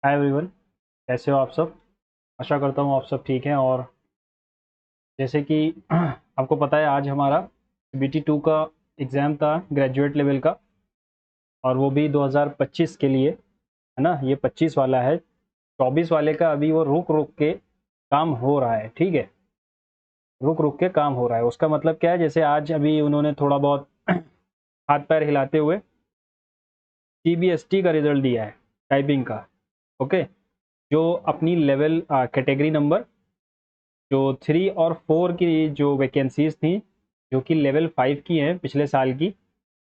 Hi everyone, कैसे हो आप सब। आशा करता हूँ आप सब ठीक हैं। और जैसे कि आपको पता है, आज हमारा BT2 का एग्ज़ाम था, ग्रेजुएट लेवल का। और वो भी 2025 के लिए, है ना। ये 25 वाला है, 24 वाले का अभी वो रुक रुक के काम हो रहा है। ठीक है, रुक रुक के काम हो रहा है। उसका मतलब क्या है, जैसे आज अभी उन्होंने थोड़ा बहुत हाथ पैर हिलाते हुए CBST का रिजल्ट दिया है, टाइपिंग का। ओके, जो अपनी लेवल कैटेगरी नंबर जो 3 और 4 की जो वैकेंसीज थी, जो कि लेवल 5 की हैं पिछले साल की,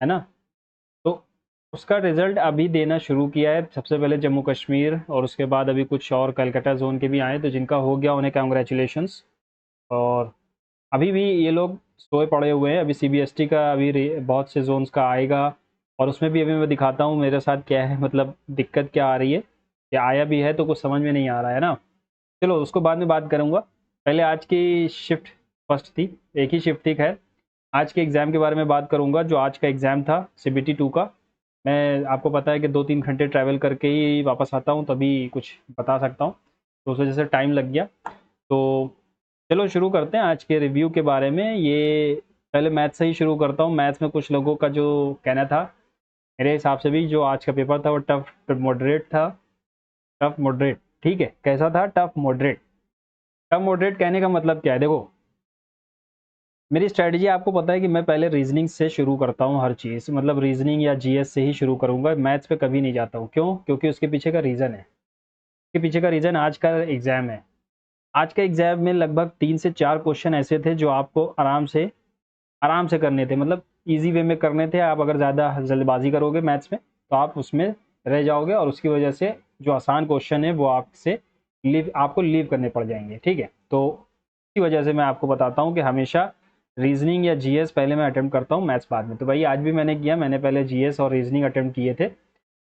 है ना। तो उसका रिजल्ट अभी देना शुरू किया है। सबसे पहले जम्मू कश्मीर, और उसके बाद अभी कुछ और कलकत्ता जोन के भी आए, तो जिनका हो गया उन्हें कांग्रेचुलेशंस। और अभी भी ये लोग सोए पड़े हुए हैं। अभी CBST का अभी बहुत से जोन्स का आएगा, और उसमें भी अभी मैं दिखाता हूँ मेरे साथ क्या है, मतलब दिक्कत क्या आ रही है। या आया भी है तो कुछ समझ में नहीं आ रहा है ना। चलो उसको बाद में बात करूँगा। पहले आज की शिफ्ट फर्स्ट थी, एक ही शिफ्ट थी। खैर, आज के एग्ज़ाम के बारे में बात करूँगा। जो आज का एग्ज़ाम था CBT2 का, मैं आपको पता है कि 2-3 घंटे ट्रैवल करके ही वापस आता हूँ, तभी कुछ बता सकता हूँ। तो उस वजह से टाइम लग गया। तो चलो शुरू करते हैं आज के रिव्यू के बारे में। ये पहले मैथ से ही शुरू करता हूँ। मैथ में कुछ लोगों का जो कहना था, मेरे हिसाब से भी जो आज का पेपर था वो टफ मॉडरेट था। टफ मॉडरेट, ठीक है। कैसा था? Tough moderate. टफ मॉडरेट कहने का मतलब क्या है, देखो मेरी स्ट्रेटजी आपको पता है कि मैं पहले रीजनिंग से शुरू करता हूँ हर चीज़। मतलब रीजनिंग या GS से ही शुरू करूँगा, मैथ्स पे कभी नहीं जाता हूँ। क्यों? क्योंकि उसके पीछे का रीज़न है। उसके पीछे का रीज़न आज का एग्ज़ाम है। आज के एग्ज़ाम में लगभग 3 से 4 क्वेश्चन ऐसे थे जो आपको आराम से करने थे। मतलब ईजी वे में करने थे। आप अगर ज़्यादा जल्दबाजी करोगे मैथ्स में तो आप उसमें रह जाओगे, और उसकी वजह से जो आसान क्वेश्चन है वो आपको लीव करने पड़ जाएंगे। ठीक है, तो इसी वजह से मैं आपको बताता हूँ कि हमेशा रीजनिंग या GS पहले मैं अटेम्प्ट करता हूँ, मैथ्स बाद में। तो भाई आज भी मैंने किया, मैंने पहले GS और रीजनिंग अटेम्प्ट किए थे,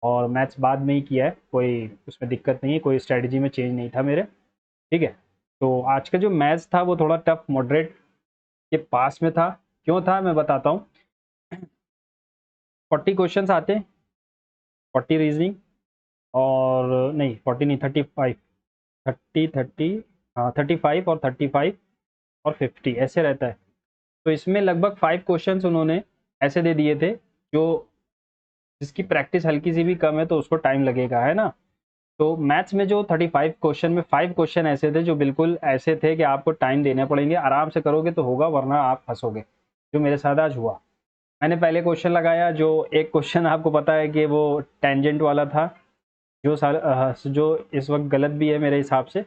और मैथ्स बाद में ही किया है। कोई उसमें दिक्कत नहीं है, कोई स्ट्रेटजी में चेंज नहीं था मेरे। ठीक है, तो आज का जो मैथ्स था वो थोड़ा टफ मॉडरेट के पास में था। क्यों था मैं बताता हूँ। 40 क्वेश्चन आते हैं, 40 रीजनिंग, और नहीं 40 नहीं, 35, 30 हाँ 35 और 35 और 50 ऐसे रहता है। तो इसमें लगभग 5 क्वेश्चंस उन्होंने ऐसे दे दिए थे जो जिसकी प्रैक्टिस हल्की सी भी कम है तो उसको टाइम लगेगा, है ना। तो मैथ्स में जो 35 क्वेश्चन में 5 क्वेश्चन ऐसे थे जो बिल्कुल ऐसे थे कि आपको टाइम देने पड़ेंगे। आराम से करोगे तो होगा, वरना आप फंसोगे, जो मेरे साथ आज हुआ। मैंने पहले क्वेश्चन लगाया, जो एक क्वेश्चन आपको पता है कि वो टेंजेंट वाला था, जो इस वक्त गलत भी है मेरे हिसाब से।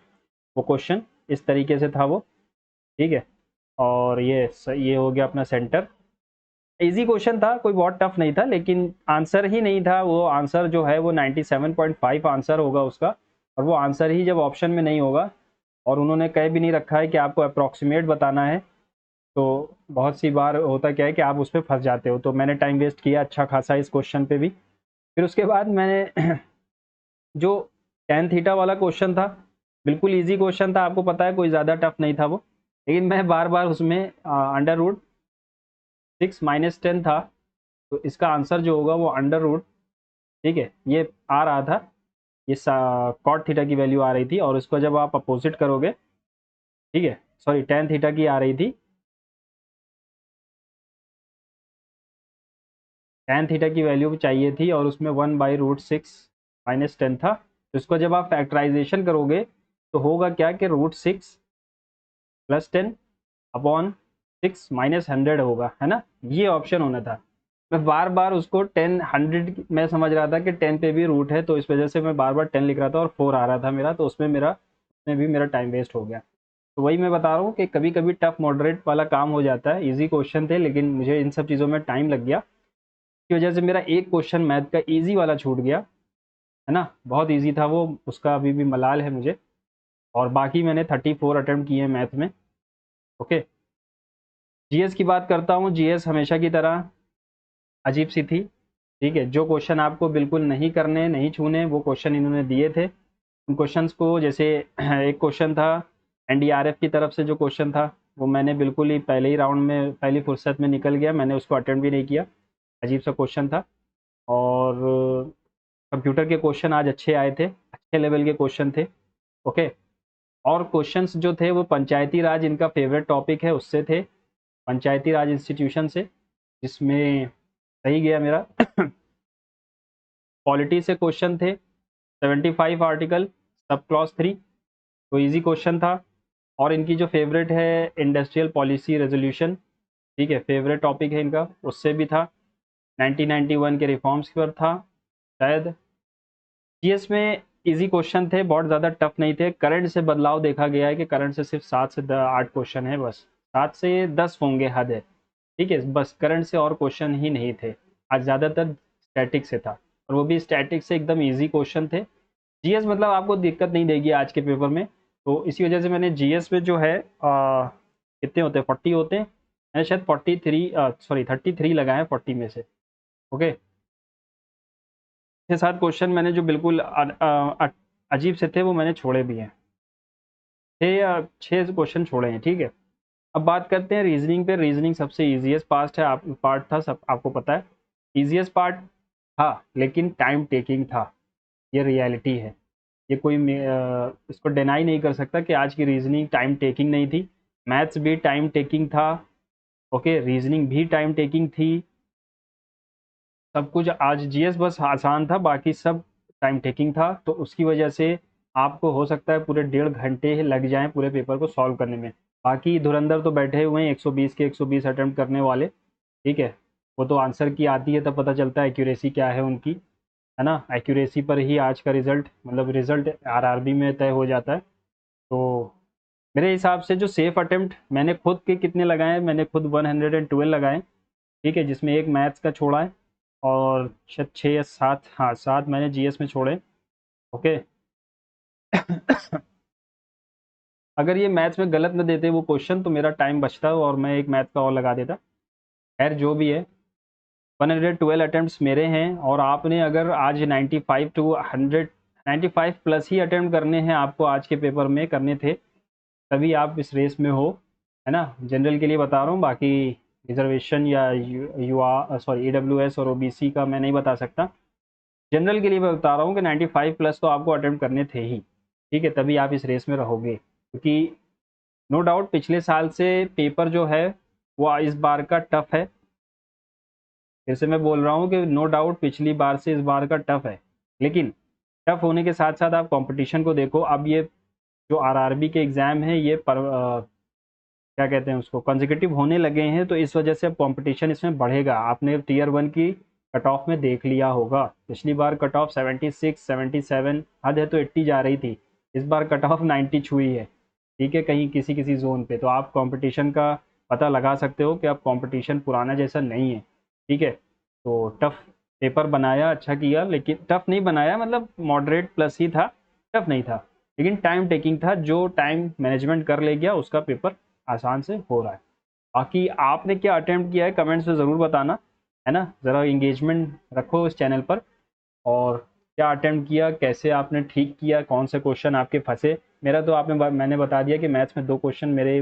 वो क्वेश्चन इस तरीके से था वो, ठीक है। और ये हो गया अपना सेंटर। इजी क्वेश्चन था, कोई बहुत टफ नहीं था, लेकिन आंसर ही नहीं था। वो आंसर जो है वो 97.5 आंसर होगा उसका। और वो आंसर ही जब ऑप्शन में नहीं होगा, और उन्होंने कह भी नहीं रखा है कि आपको अप्रॉक्सीमेट बताना है, तो बहुत सी बार होता क्या है कि आप उस पर फंस जाते हो। तो मैंने टाइम वेस्ट किया अच्छा खासा इस क्वेश्चन पे भी। फिर उसके बाद मैंने जो टेन थीटा वाला क्वेश्चन था, बिल्कुल इजी क्वेश्चन था, आपको पता है कोई ज़्यादा टफ नहीं था वो। लेकिन मैं बार बार उसमें अंडर रूट 6 - 10 था, तो इसका आंसर जो होगा वो अंडर रूट, ठीक है, ये आ रहा था। ये कॉट थीटा की वैल्यू आ रही थी, और इसको जब आप अपोजिट करोगे, ठीक है, सॉरी टेन थीटा की आ रही थी। टेन थीटा की वैल्यू चाहिए थी, और उसमें 1/√6 - 10 था। तो इसको जब आप फैक्टराइजेशन करोगे तो होगा क्या कि √6 + 10 अपॉन 6 - 100 होगा, है ना। ये ऑप्शन होना था। मैं बार बार उसको 10 100 मैं समझ रहा था कि 10 पे भी रूट है, तो इस वजह से मैं बार बार 10 लिख रहा था, और 4 आ रहा था मेरा, तो उसमें भी मेरा टाइम वेस्ट हो गया। तो वही मैं बता रहा हूँ कि कभी कभी टफ मॉडरेट वाला काम हो जाता है। इजी क्वेश्चन थे, लेकिन मुझे इन सब चीज़ों में टाइम लग गया, की वजह से मेरा एक क्वेश्चन मैथ का इजी वाला छूट गया, है ना। बहुत इजी था वो, उसका अभी भी मलाल है मुझे। और बाकी मैंने 34 अटेम्प्ट किए हैं मैथ में। ओके, GS की बात करता हूँ। GS हमेशा की तरह अजीब सी थी, ठीक है। जो क्वेश्चन आपको बिल्कुल नहीं करने, नहीं छूने, वो क्वेश्चन इन्होंने दिए थे। उन क्वेश्चंस को, जैसे एक क्वेश्चन था NDRF की तरफ से, जो क्वेश्चन था वो मैंने बिल्कुल ही पहले ही राउंड में, पहली फुर्सत में निकल गया, मैंने उसको अटेम्प्ट भी नहीं किया। अजीब सा क्वेश्चन था। और कंप्यूटर के क्वेश्चन आज अच्छे आए थे, अच्छे लेवल के क्वेश्चन थे। ओके, और क्वेश्चंस जो थे वो पंचायती राज इनका फेवरेट टॉपिक है उससे थे, पंचायती राज इंस्टीट्यूशन से, जिसमें सही गया मेरा। पॉलिटी से क्वेश्चन थे 75 आर्टिकल सब क्लॉज 3, तो इजी क्वेश्चन था। और इनकी जो फेवरेट है इंडस्ट्रियल पॉलिसी रेजोल्यूशन, ठीक है, फेवरेट टॉपिक है इनका, उससे भी था। 1991 के रिफॉर्म्स पर था शायद। जीएस में इजी क्वेश्चन थे, बहुत ज़्यादा टफ नहीं थे। करंट से बदलाव देखा गया है कि करंट से सिर्फ 7 से 8 क्वेश्चन है, बस 7 से 10 होंगे हद है, ठीक है, बस करंट से और क्वेश्चन ही नहीं थे। आज ज़्यादातर स्टैटिक से था, और वो भी स्टैटिक से एकदम ईजी क्वेश्चन थे। जीएस मतलब आपको दिक्कत नहीं देगी आज के पेपर में, तो इसी वजह से मैंने जीएस में जो है कितने होते हैं, 40 होते हैं, मैंने शायद 33 लगाए हैं 40 में से। ओके, 6-7 क्वेश्चन मैंने जो बिल्कुल अजीब से थे वो मैंने छोड़े भी हैं, 6 क्वेश्चन छोड़े हैं, ठीक है। अब बात करते हैं रीजनिंग पे। रीजनिंग सबसे ईजीएस्ट पार्ट था, सब आपको पता है, ईजीएस्ट पार्ट था, लेकिन टाइम टेकिंग था, ये रियलिटी है। ये कोई इसको डिनाई नहीं कर सकता कि आज की रीजनिंग टाइम टेकिंग नहीं थी। मैथ्स भी टाइम टेकिंग था, ओके, रीजनिंग भी टाइम टेकिंग थी, सब कुछ। आज जीएस बस आसान था, बाकी सब टाइम टेकिंग था, तो उसकी वजह से आपको हो सकता है पूरे 1.5 घंटे लग जाएं पूरे पेपर को सॉल्व करने में। बाकी धुरंधर तो बैठे हुए हैं 120 के 120 अटेम्प्ट करने वाले, ठीक है, वो तो आंसर की आती है तब पता चलता है एक्यूरेसी क्या है उनकी, है ना। एक्यूरेसी पर ही आज का रिजल्ट, मतलब रिजल्ट आरआरबी में तय हो जाता है। तो मेरे हिसाब से जो सेफ अटेम्प्ट मैंने खुद के कितने लगाए हैं, मैंने खुद 112 लगाए, ठीक है, जिसमें एक मैथ्स का छोड़ा है, और शायद 6 या 7, हाँ 7 मैंने जीएस में छोड़े। ओके। अगर ये मैथ्स में गलत न देते वो क्वेश्चन तो मेरा टाइम बचता और मैं एक मैथ का और लगा देता। खैर जो भी है, 112 अटेम्प्ट्स मेरे हैं, और आपने अगर आज 95 टू 100, 95 प्लस ही अटेम्प्ट करने हैं आपको, आज के पेपर में करने थे, तभी आप इस रेस में हो, है ना। जनरल के लिए बता रहा हूँ, बाकी रिजर्वेशन या युवा सॉरी ईडब्ल्यूएस और ओबीसी का मैं नहीं बता सकता। जनरल के लिए मैं बता रहा हूँ कि 95 प्लस तो आपको अटेम्प्ट करने थे ही, ठीक है, तभी आप इस रेस में रहोगे, क्योंकि नो डाउट पिछले साल से पेपर जो है वो इस बार का टफ है। फिर से मैं बोल रहा हूँ कि नो डाउट पिछली बार से इस बार का टफ है, लेकिन टफ होने के साथ साथ आप कंपटीशन को देखो। अब ये जो आरआरबी के एग्ज़ाम है ये क्या कहते हैं उसको, कंसेक्यूटिव होने लगे हैं, तो इस वजह से अब कंपटीशन इसमें बढ़ेगा। आपने टियर 1 की कट ऑफ में देख लिया होगा, पिछली बार कट ऑफ 76 77, हद है तो 80 जा रही थी, इस बार कट ऑफ 90 छुई है, ठीक है, कहीं किसी किसी जोन पे। तो आप कंपटीशन का पता लगा सकते हो कि अब कंपटीशन पुराना जैसा नहीं है, ठीक है। तो टफ पेपर बनाया, अच्छा किया, लेकिन टफ नहीं बनाया, मतलब मॉडरेट प्लस ही था, टफ नहीं था, लेकिन टाइम टेकिंग था। जो टाइम मैनेजमेंट कर ले गया उसका पेपर आसान से हो रहा है। बाकी आपने क्या अटेम्प्ट किया है कमेंट्स में ज़रूर बताना, है ना, ज़रा इंगेजमेंट रखो इस चैनल पर। और क्या अटेम्प्ट किया, कैसे आपने ठीक किया, कौन से क्वेश्चन आपके फंसे। मेरा तो मैंने बता दिया कि मैथ्स में 2 क्वेश्चन मेरे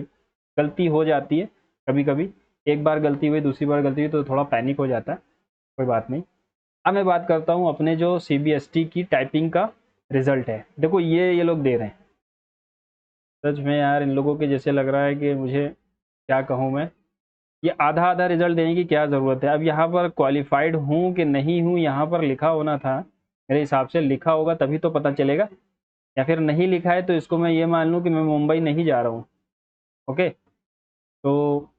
गलती हो जाती है कभी कभी, एक बार गलती हुई, दूसरी बार गलती हुई तो थोड़ा पैनिक हो जाता है, कोई बात नहीं। अब मैं बात करता हूँ अपने जो सीबीएसटी की टाइपिंग का रिजल्ट है। देखो ये लोग दे रहे हैं, सच में यार इन लोगों के जैसे लग रहा है कि मुझे क्या कहूँ मैं, ये आधा आधा रिजल्ट देने की क्या ज़रूरत है। अब यहाँ पर क्वालिफाइड हूँ कि नहीं हूँ यहाँ पर लिखा होना था, मेरे हिसाब से लिखा होगा तभी तो पता चलेगा, या फिर नहीं लिखा है तो इसको मैं ये मान लूँ कि मैं मुंबई नहीं जा रहा हूँ। ओके, तो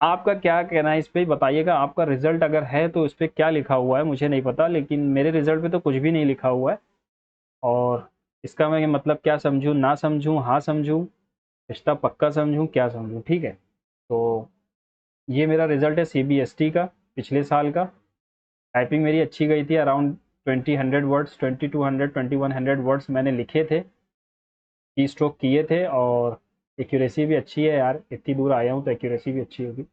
आपका क्या कहना है इस पे बताइएगा। आपका रिजल्ट अगर है तो इस पर क्या लिखा हुआ है मुझे नहीं पता, लेकिन मेरे रिजल्ट पे तो कुछ भी नहीं लिखा हुआ है। और इसका मैं मतलब क्या समझूँ, ना समझूँ, हाँ समझूँ, रिश्ता पक्का समझूँ, क्या समझूँ, ठीक है। तो ये मेरा रिजल्ट है सीबीएसटी का पिछले साल का। टाइपिंग मेरी अच्छी गई थी, अराउंड 20 वर्ड्स, 2200 2100 वर्ड्स मैंने लिखे थे, की स्ट्रोक किए थे, और एक्यूरेसी भी अच्छी है यार, इतनी दूर आया हूँ तो एक्यूरेसी भी अच्छी होगी।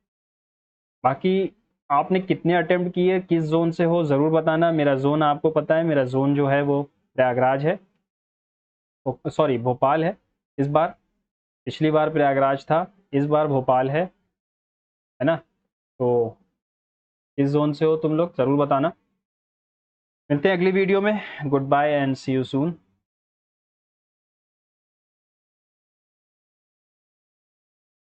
बाकी आपने कितने अटेम्प्ट किए, किस जोन से हो ज़रूर बताना। मेरा जोन आपको पता है, मेरा जोन जो है वो प्रयागराज है, सॉरी भोपाल है इस बार। पिछली बार प्रयागराज था, इस बार भोपाल है ना। तो किस जोन से हो तुम लोग ज़रूर बताना। मिलते हैं अगली वीडियो में, goodbye and see you soon.